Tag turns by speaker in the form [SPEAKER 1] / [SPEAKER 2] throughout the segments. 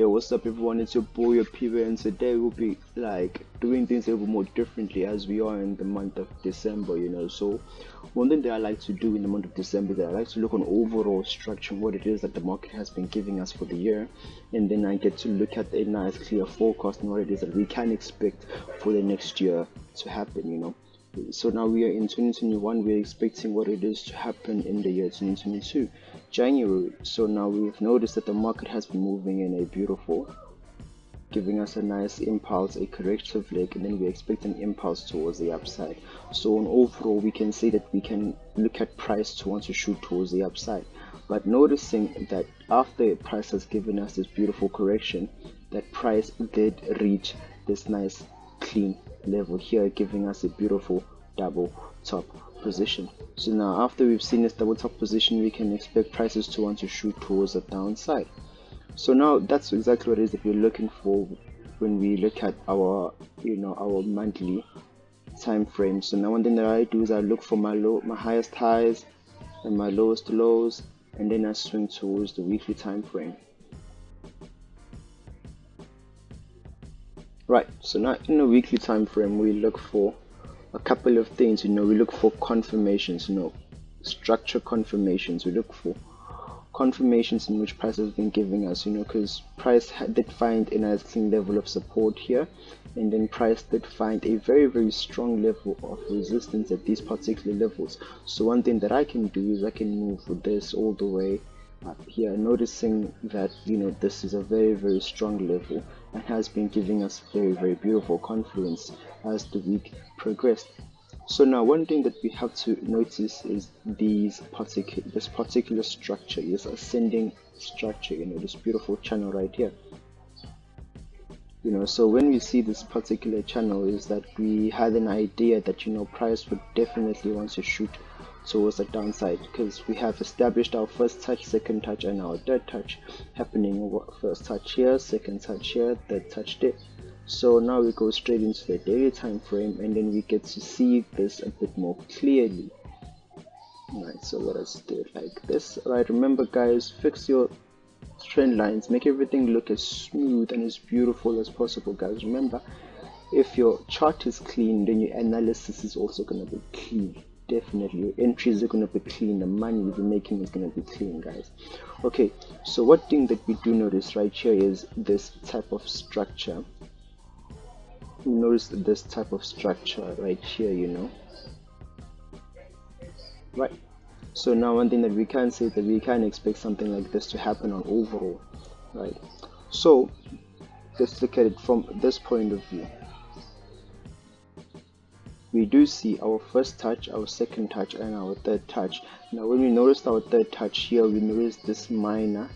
[SPEAKER 1] Yo, what's up everyone, it's your boy your PB, and today we'll be like doing things a little more differently as we are in the month of December, So one thing that I like to do in the month of December, that I like to look on overall structure and what it is that the market has been giving us for the year, and then I get to look at a nice clear forecast and what it is that we can expect for the next year to happen, So now we are in 2021, we're expecting what it is to happen in the year 2022, January. So now we've noticed that the market has been moving in a beautiful, giving us a nice impulse, a corrective leg, and then we expect an impulse towards the upside. So on overall, we can say that we can look at price to want to shoot towards the upside. But noticing that after price has given us this beautiful correction, that price did reach this nice clean level here, giving us a beautiful double top position. So now after we've seen this double top position, we can expect prices to want to shoot towards the downside. So now that's exactly what it is that we're looking for when we look at our our monthly time frame. So now one thing that I do is I look for my highest highs and my lowest lows, and then I swing towards the weekly time frame. Right, so now in the weekly time frame, we look for a couple of things. We look for confirmations, structure confirmations. We look for confirmations in which price has been giving us, because price did find a nice clean level of support here, and then price did find a very, very strong level of resistance at these particular levels. So one thing that I can do is I can move with this all the way up here, noticing that this is a very, very strong level and has been giving us very, very beautiful confluence as the week progressed. So now one thing that we have to notice is this particular structure, this ascending structure, this beautiful channel right here. So when we see this particular channel, is that we had an idea that price would definitely want to shoot towards the downside, because we have established our first touch, second touch, and our third touch happening. First touch here, second touch here, third touch there. So now we go straight into the daily time frame, and then we get to see this a bit more clearly. Right, so let us do it like this. Right, remember guys, fix your trend lines, make everything look as smooth and as beautiful as possible, guys. Remember, if your chart is clean, then your analysis is also going to be clean. Definitely your entries are going to be clean, the money you'll be making is going to be clean, guys. Okay, so one thing that we do notice right here is this type of structure. Notice this type of structure right here, right? So now one thing that we can say that we can expect something like this to happen on overall, right? So let's look at it from this point of view. We do see our first touch, our second touch, and our third touch. Now when we noticed our third touch here, we noticed this minor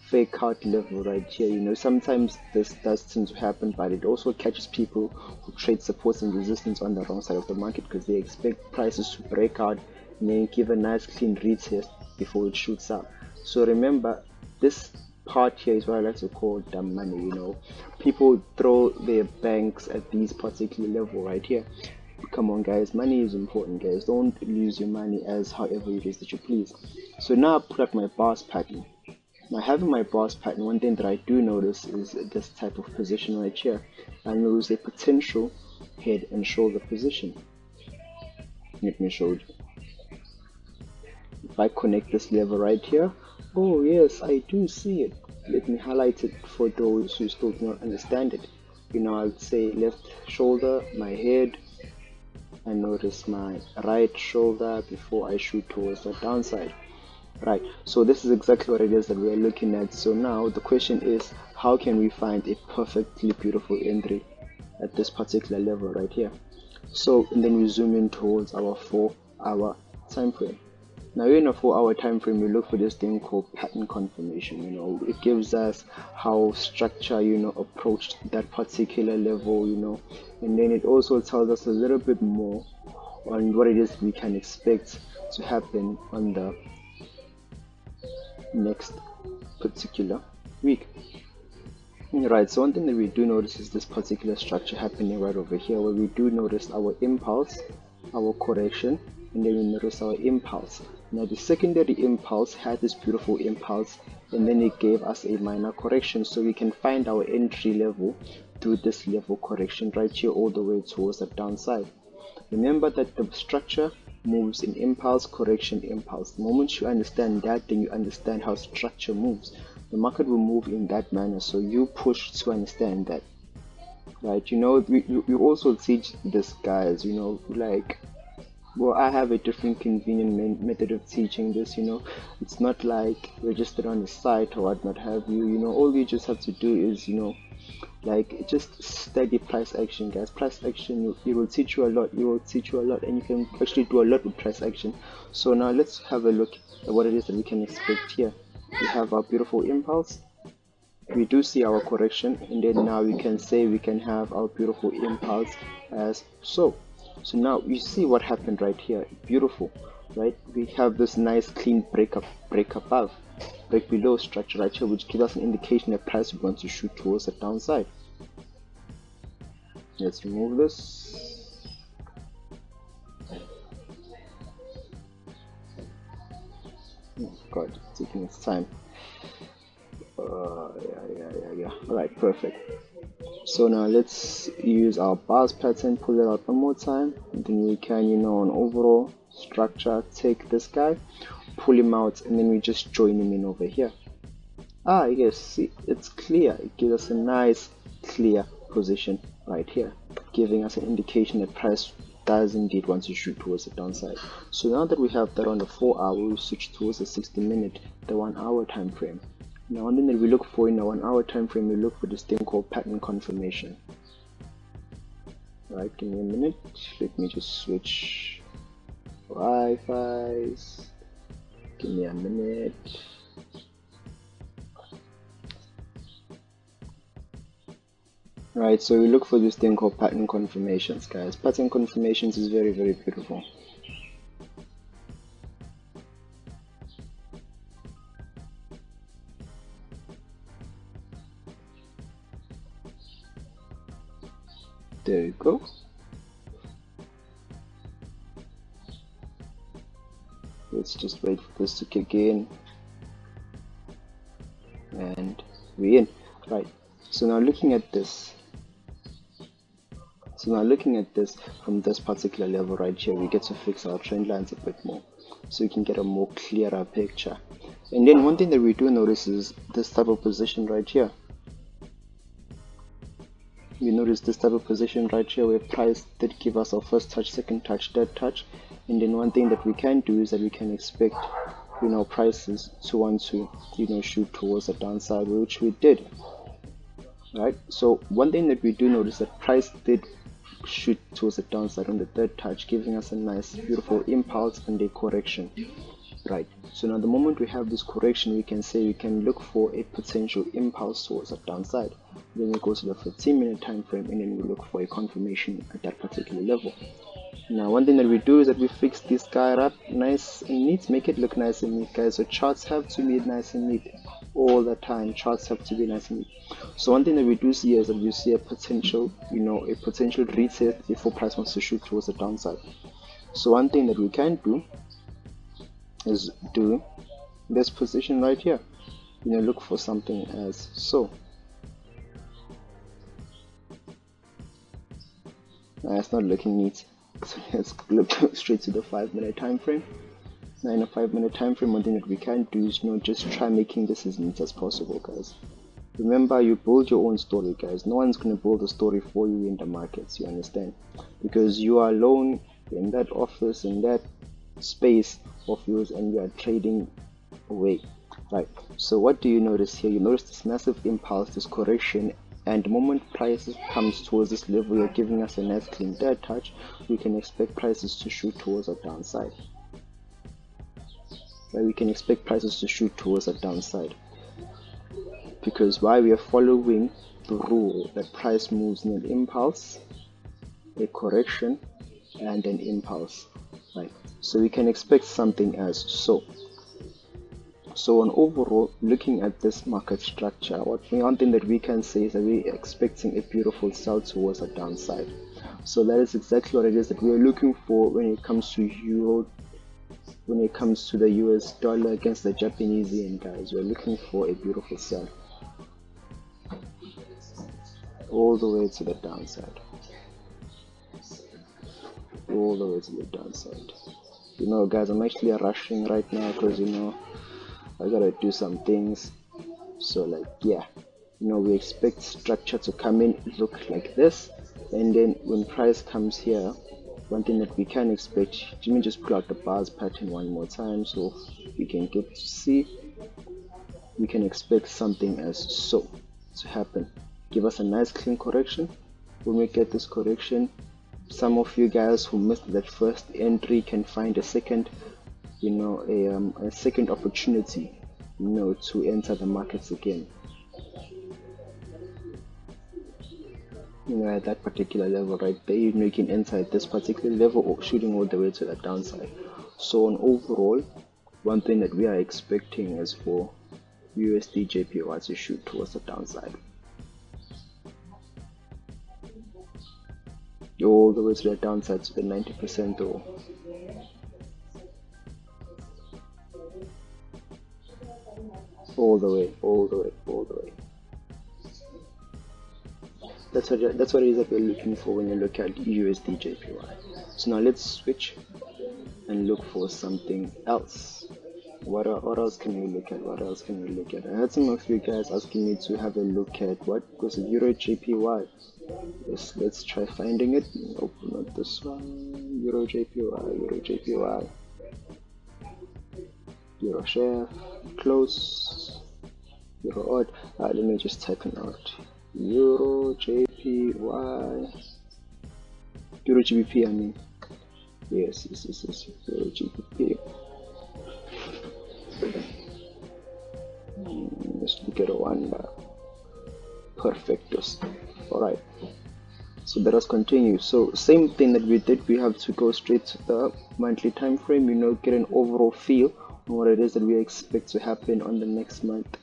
[SPEAKER 1] fake out level right here. Sometimes this does tend to happen, but it also catches people who trade supports and resistance on the wrong side of the market, because they expect prices to break out and then give a nice clean retest before it shoots up. So remember, this part here is what I like to call dumb money. People throw their banks at these particular level right here. Come on guys, money is important, guys. Don't lose your money as however it is that you please. So now I put up my bars pattern. Now having my bars pattern, one thing that I do notice is this type of position right here. I notice a potential head and shoulder position. Let me show you. If I connect this level right here, oh yes, I do see it. Let me highlight it for those who still do not understand it. I'll say left shoulder, my head, and notice my right shoulder before I shoot towards the downside. Right, so this is exactly what it is that we're looking at. So now the question is, how can we find a perfectly beautiful entry at this particular level right here? So and then we zoom in towards our 4-hour time frame. Now in a 4-hour time frame, we look for this thing called pattern confirmation. It gives us how structure approached that particular level, and then it also tells us a little bit more on what it is we can expect to happen on the next particular week. Right, so one thing that we do notice is this particular structure happening right over here, where we do notice our impulse, our correction, and then we notice our impulse. Now the secondary impulse had this beautiful impulse and then it gave us a minor correction, so we can find our entry level through this level correction right here all the way towards the downside. Remember that the structure moves in impulse, correction, impulse. The moment you understand that, then you understand how structure moves. The market will move in that manner, so you push to understand that. Right, you know, we also teach this, guys, you know, like, well, I have a different convenient method of teaching this, you know. It's not like registered on the site or what not have you, you know. All you just have to do is, you know, like, just study price action, guys. Price action, it will teach you a lot. It will teach you a lot, and you can actually do a lot with price action. So now let's have a look at what it is that we can expect here. We have our beautiful impulse. We do see our correction, and then now we can say we can have our beautiful impulse as so. So now you see what happened right here. Beautiful, right? We have this nice clean break above, break below structure right here, which gives us an indication that price we want to shoot towards the downside. Let's remove this. Oh God, it's taking its time. Yeah. Alright, perfect. So now let's use our bars pattern, pull it out one more time, and then we can, you know, on overall structure, take this guy, pull him out, and then we just join him in over here. Yes, see, it's clear. It gives us a nice clear position right here, giving us an indication that price does indeed want to shoot towards the downside. So now that we have that on the 4 hour, we'll switch towards the 60-minute, the 1 hour time frame. Now, one thing that we look for in a 1 hour time frame, we look for this thing called pattern confirmation. Right, give me a minute. Let me just switch Wi-Fi's. Give me a minute. Right, so we look for this thing called pattern confirmations, guys. Pattern confirmations is very, very beautiful. There you go. Let's just wait for this to kick in, and we're in. Right, so now looking at this, from this particular level right here, we get to fix our trend lines a bit more, so we can get a more clearer picture. And then one thing that we do notice is this type of position right here. We notice this type of position right here where price did give us our first touch, second touch, third touch. And then one thing that we can do is that we can expect, you know, prices to want to, you know, shoot towards the downside, which we did. Right, so one thing that we do notice that price did shoot towards the downside on the third touch, giving us a nice beautiful impulse and a correction. Right, so now the moment we have this correction, we can say we can look for a potential impulse towards the downside. Then we go to the 15-minute time frame, and then we look for a confirmation at that particular level. Now one thing that we do is that we fix this guy up nice and neat, make it look nice and neat, guys. So charts have to be nice and neat all the time. Charts have to be nice and neat. So one thing that we do see is that we see a potential, you know, a potential retest before price wants to shoot towards the downside. So one thing that we can do is do this position right here, you know, look for something as so. It's not looking neat, so let's look straight to the 5-minute time frame. Now in a 5-minute time frame, one thing that we can do is, you know, just try making this as neat as possible, guys. Remember, you build your own story, guys. No one's going to build a story for you in the markets, you understand, because you are alone in that office, in that space of yours, and you are trading away. Right, so what do you notice here? You notice this massive impulse, this correction, and the moment prices comes towards this level, you're giving us a nice clean third touch. We can expect prices to shoot towards the downside. Right, we can expect prices to shoot towards the downside, because why? We are following the rule that price moves in an impulse, a correction, and an impulse. Right, so we can expect something as so. So on overall, looking at this market structure, one thing that we can say is that we're expecting a beautiful sell towards the downside. So that is exactly what it is that we are looking for when it comes to Euro when it comes to the US dollar against the Japanese yen, guys, we're looking for a beautiful sell all the way to the downside, all the way to the downside. You know, guys, I'm actually rushing right now because, you know, I gotta do some things. So, like, yeah, you know, we expect structure to come in, look like this, and then when price comes here, one thing that we can expect, let me just pull out the bars pattern one more time so we can get to see. We can expect something as so to happen. Give us a nice clean correction. When we get this correction, some of you guys who missed that first entry can find a second, you know, a second opportunity, you know, to enter the markets again. You know, at that particular level right there, you know, you can enter at this particular level or shooting all the way to the downside. So on overall, one thing that we are expecting is for USDJPY to shoot towards the downside, all the way to the downside to the 90% though. All the way, all the way, all the way. That's what it is that we're looking for when you look at USDJPY. So now let's switch and look for something else. What else can we look at? What else can we look at? I had some of you guys asking me to have a look at what was it, EURGBP. Let's try finding it. Open not this one. EURGBP, Euro share, close, Euro odd. Let me just type it out. EURGBP, EURGBP, I mean. Yes, EURGBP. Let's look at one. Perfectus. Alright. So let us continue. So same thing that we did, we have to go straight to the monthly time frame, you know, get an overall feel on what it is that we expect to happen on the next month.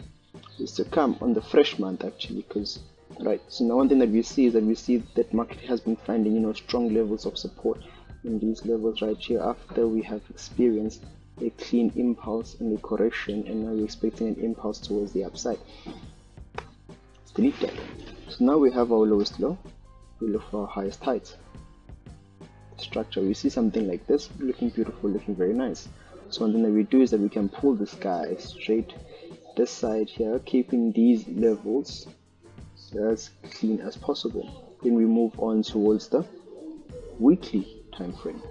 [SPEAKER 1] Is to come on the fresh month actually, because right, so now one thing that we see is that we see that market has been finding, you know, strong levels of support in these levels right here after we have experienced a clean impulse and a correction, and now we're expecting an impulse towards the upside. Let's delete that. So now we have our lowest low, we look for our highest height. Structure, we see something like this, looking beautiful, looking very nice. So one thing that we do is that we can pull this guy straight this side here, keeping these levels as clean as possible. Then we move on towards the weekly time frame.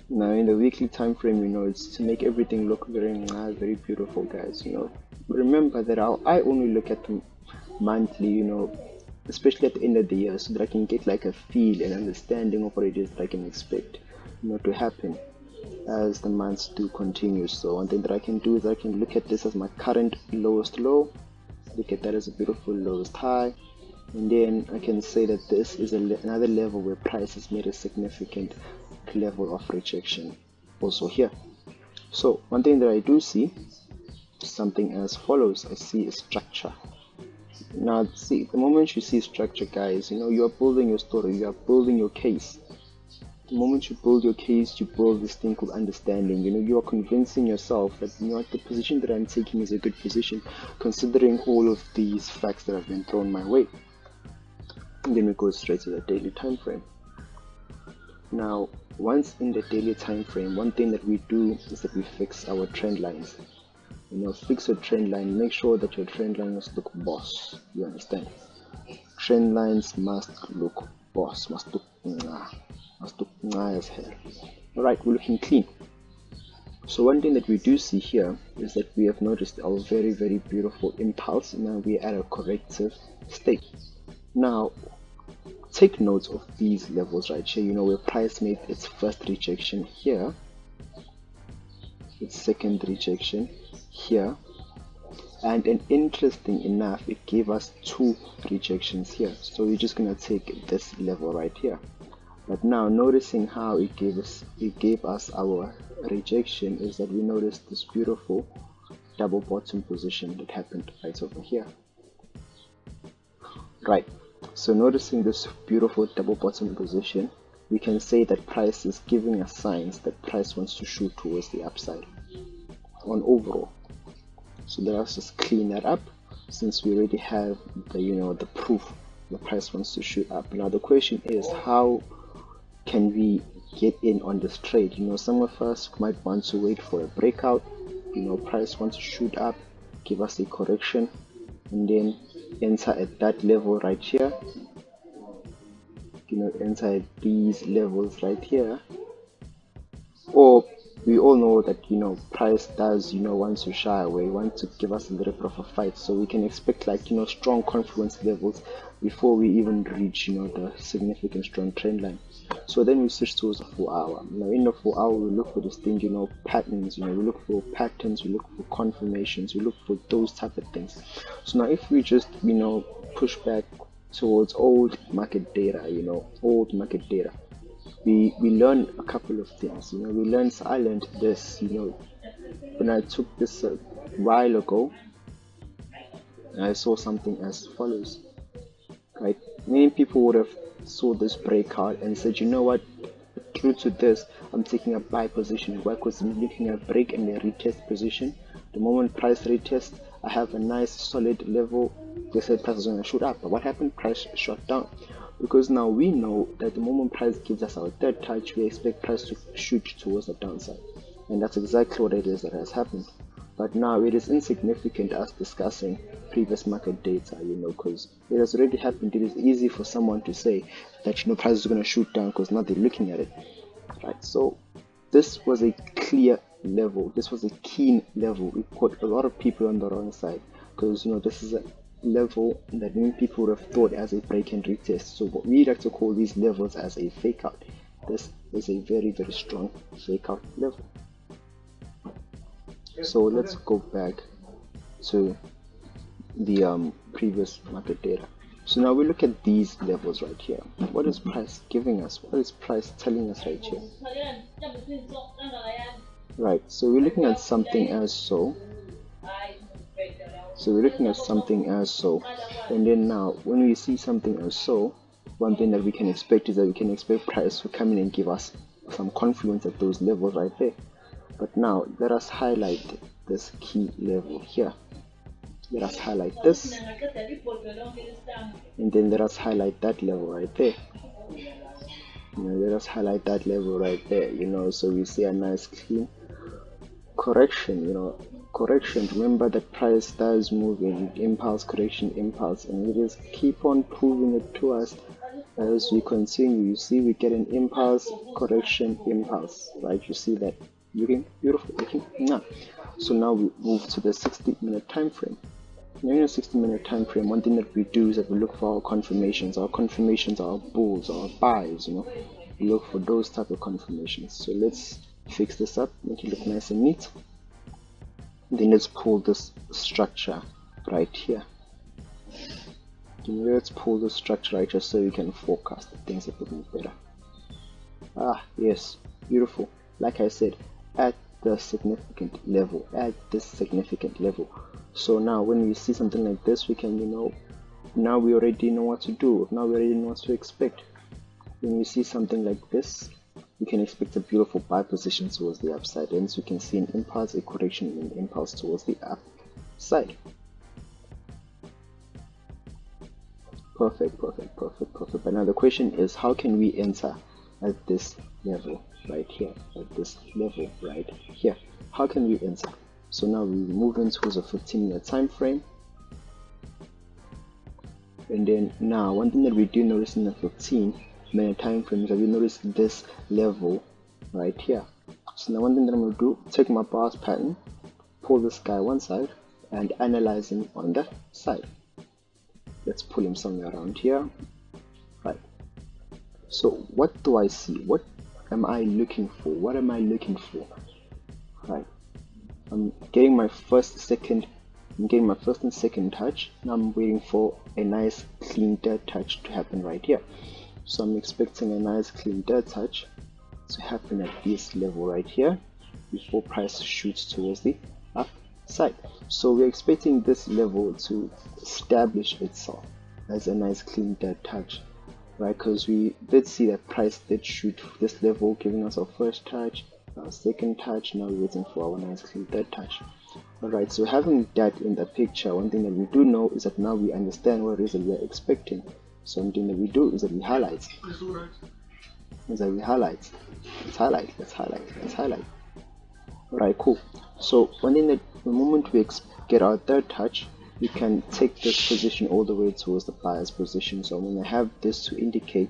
[SPEAKER 1] Now in the weekly time frame, you know, it's to make everything look very nice, very beautiful, guys. You know, remember that I only look at the monthly, you know, especially at the end of the year, so that I can get like a feel and understanding of what it is that I can expect, you know, to happen as the months do continue. So one thing that I can do is I can look at this as my current lowest low, look at that as a beautiful lowest high, and then I can say that this is another level where price has made a significant level of rejection also here. So one thing that I do see something as follows. I see a structure. Now see, the moment you see structure, guys, you know, you are building your story, you are building your case. The moment you build your case, you build this thing called understanding. You know, you are convincing yourself that, you know, the position that I'm taking is a good position, considering all of these facts that have been thrown my way. And then we go straight to the daily time frame. Now, once in the daily time frame, one thing that we do is that we fix our trend lines. You know, fix your trend line. Make sure that your trend lines look boss. You understand? Trend lines must look boss. Must look as hell. Alright, we're looking clean. So one thing that we do see here is that we have noticed our very, very beautiful impulse. Now we're at a corrective state. Now take note of these levels right here, you know, where price made its first rejection here, its second rejection here, and then interesting enough, it gave us two rejections here. So we're just gonna take this level right here. But now noticing how it gave us our rejection is that we noticed this beautiful double bottom position that happened right over here. Right. So noticing this beautiful double bottom position, we can say that price is giving us signs that price wants to shoot towards the upside on overall. So let us just clean that up, since we already have the the proof the price wants to shoot up. Now the question is, how can we get in on this trade? Some of us might want to wait for a breakout. Price wants to shoot up, give us a correction, and then enter at that level right here. Enter at these levels right here. Or we all know that price does want to shy away, want to give us a little bit of a fight, so we can expect strong confluence levels before we even reach the significant strong trend line. So then we switch towards the 4 hour. Now in the 4 hour we look for distinct patterns, we look for patterns, we look for confirmations, we look for those type of things. So now if we just push back towards old market data, we learn a couple of things. I learned this when I took this a while ago. I saw something as follows, right? Many people would have saw this breakout and said, what, through to this I'm taking a buy position. Why? Because I'm looking at break and a retest position. The moment price retest, I have a nice solid level. They said price is going to shoot up, but what happened? Price shot down. Because now we know that the moment price gives us our third touch, we expect price to shoot towards the downside, and that's exactly what it is that has happened. But now it is insignificant us discussing previous market data, because it has already happened. It is easy for someone to say that price is going to shoot down because now they're looking at it, right? So this was a clear level. This was a keen level. It caught a lot of people on the wrong side, because this is a level that many people would have thought as a break and retest. So what we like to call these levels as a fake out. This is a very, very strong fake out level. So let's go back to the previous market data. So now we look at these levels right here. What is price giving us? What is price telling us right here? Right, so we're looking at something as so. So we're looking at something as so, and then now when we see something as so, one thing that we can expect is that we can expect price to come in and give us some confluence at those levels right there. But now let us highlight this key level here. Let us highlight this, and then let us highlight that level right there. Let us highlight that level right there, so we see a nice clean correction. Correction. Remember that price does move in impulse, correction, impulse, and we just keep on proving it to us as we continue. You see, we get an impulse, correction, impulse, right? You see that looking beautiful, looking now. So now we move to the 60-minute time frame. Now in a 60-minute time frame, one thing that we do is that we look for our confirmations. Our confirmations are our bulls, our buys. We look for those type of confirmations. So let's fix this up, make it look nice and neat. Then let's pull this structure right here. Let's pull this structure right here so we can forecast things a bit more better. Yes, beautiful. Like I said, at the significant level, at this significant level. So now when we see something like this, we can now we already know what to do. Now we already know what to expect. When we see something like this, we can expect a beautiful buy position towards the upside, and so we can see an impulse, a correction, and an impulse towards the upside. Perfect. But now the question is, how can we enter at this level right here? At this level right here, how can we enter? So now we move in towards a 15-minute time frame, and then now one thing that we do notice in the 15-minute time frame is that we notice this level right here. So now one thing that I'm going to do, take my bars pattern, pull this guy one side and analyze him on the side. Let's pull him somewhere around here, right? So what do I see? What am I looking for? What am I looking for? Right, I'm getting my first and second touch. Now I'm waiting for a nice clean third touch to happen right here. So I'm expecting a nice clean third touch to happen at this level right here before price shoots towards the upside. So we're expecting this level to establish itself as a nice clean third touch right? Because we did see that price did shoot this level, giving us our first touch, our second touch. Now we're waiting for our nice clean third touch. Alright, so having that in the picture, one thing that we do know is that now we understand what it is that we are expecting. So one thing that we do is that we highlight. Let's highlight. Alright, cool. So one thing that the moment we get our third touch, we can take this position all the way towards the buyer's position. So I'm going to have this to indicate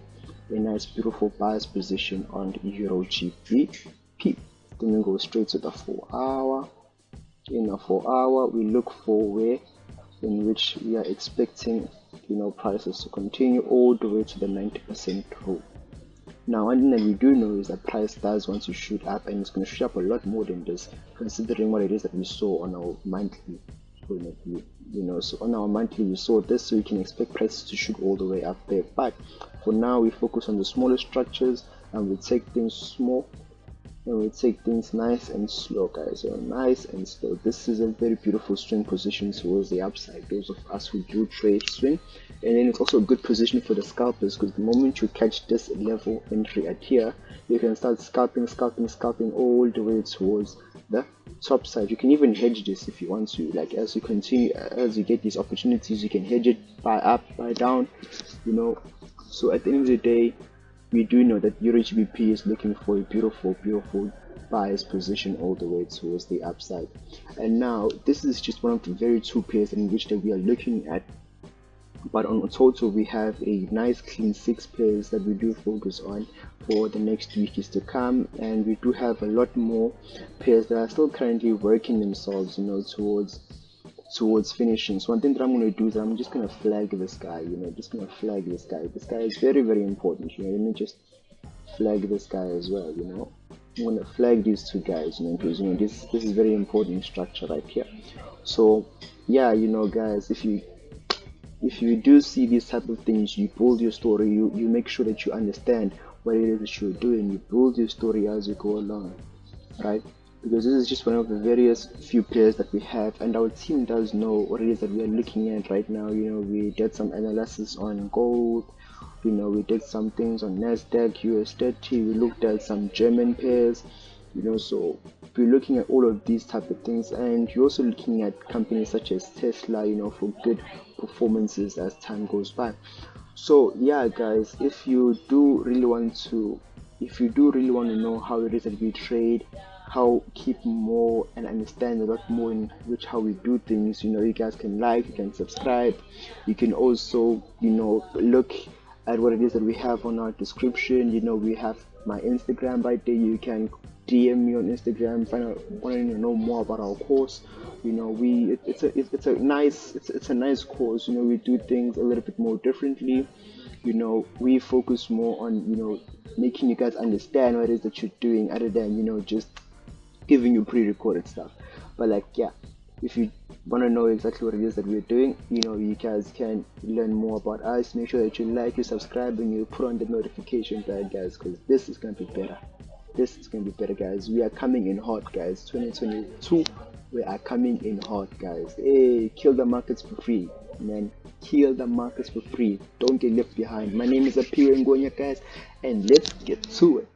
[SPEAKER 1] a nice beautiful buyer's position on EURGBP. Then we go straight to the 4 hour. In a 4 hour, we look for where in which we are expecting prices to continue all the way to the 90% rule. Now one thing that we do know is that price does want to shoot up, and it's going to shoot up a lot more than this, considering what it is that we saw on our monthly point of view. So on our monthly we saw this, so we can expect prices to shoot all the way up there. But for now we focus on the smaller structures, and we take things small, and we take things nice and slow, guys. Nice and slow. This is a very beautiful swing position towards the upside, those of us who do trade swing. And then it's also a good position for the scalpers, because the moment you catch this level entry at here, you can start scalping all the way towards the top side. You can even hedge this if you want to, like as you continue, as you get these opportunities, you can hedge it, buy up, buy down, so at the end of the day, we do know that EURGBP is looking for a beautiful buyer's position all the way towards the upside. And now this is just one of the very two pairs in which that we are looking at, but on total we have a nice clean 6 pairs that we do focus on for the next weeks to come, and we do have a lot more pairs that are still currently working themselves towards finishing. So one thing that I'm going to do is I'm just going to flag this guy, this guy is very, very important. Let me just flag this guy as well. I'm going to flag these two guys, because this is very important structure right here. So yeah, guys, if you do see these type of things, you build your story, you make sure that you understand what it is that you're doing. You build your story as you go along, right? Because this is just one of the various few pairs that we have, and our team does know what it is that we are looking at right now. We did some analysis on gold, we did some things on Nasdaq, USDJPY, we looked at some German pairs, so we're looking at all of these type of things, and you're also looking at companies such as Tesla, for good performances as time goes by. So yeah, guys, if you do really want to know how it is that we trade, how keep more and understand a lot more in which how we do things, you guys can like, you can subscribe, you can also look at what it is that we have on our description. We have my Instagram right there. You can DM me on Instagram, want to know more about our course. It's a nice course. We do things a little bit more differently. We focus more on making you guys understand what it is that you're doing, other than just giving you pre-recorded stuff. But yeah, if you want to know exactly what it is that we're doing, you guys can learn more about us. Make sure that you like, you subscribe, and you put on the notification bell, guys, because this is going to be better. Guys. We are coming in hot, guys. 2022, we are coming in hot, guys. Hey, kill the markets for free, man. Kill the markets for free. Don't get left behind. My name is Apiwe Ngonya, guys, and let's get to it.